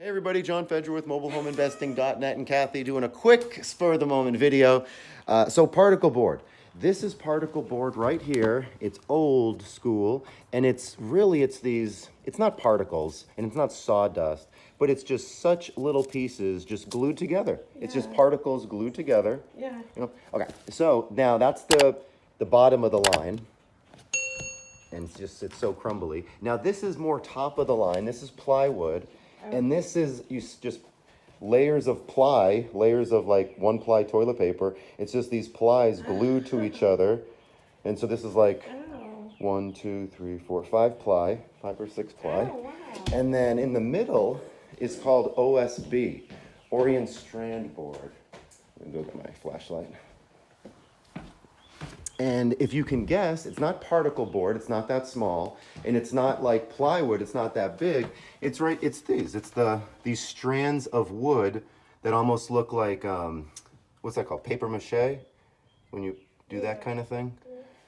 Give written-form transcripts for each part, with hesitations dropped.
Hey everybody, John Fedro with mobilehomeinvesting.net and Kathy doing a quick spur-of-the-moment video. So particle board. This is particle board right here. It's old school and it's not particles and it's not sawdust, but it's just such little pieces just glued together. Yeah. It's just particles glued together. Yeah. Okay, so now that's the bottom of the line. And it's so crumbly. Now this is more top of the line. This is plywood. And this is just layers of ply, layers of like 1-ply toilet paper. It's just these plies glued to each other. And so this is like 1, 2, 3, 4, 5 ply, 5 or 6 ply. Oh, wow. And then in the middle is called OSB, Orient Strand Board. Let me go get my flashlight. And if you can guess, it's not particle board, it's not that small, and it's not like plywood, it's not that big. It's these strands of wood that almost look like, what's that called, paper mache? When you do that kind of thing?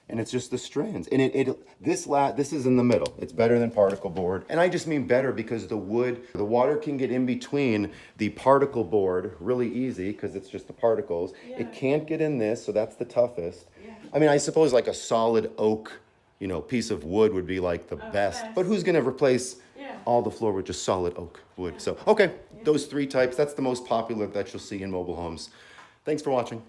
And it's just the strands. And this is in the middle. It's better than particle board. And I just mean better because the water can get in between the particle board really easy because it's just the particles. Yeah. It can't get in this, so that's the toughest. Yeah. I mean, I suppose like a solid oak, piece of wood would be like the best. But who's gonna replace all the floor with just solid oak wood? So, okay, those 3 types, that's the most popular that you'll see in mobile homes. Thanks for watching.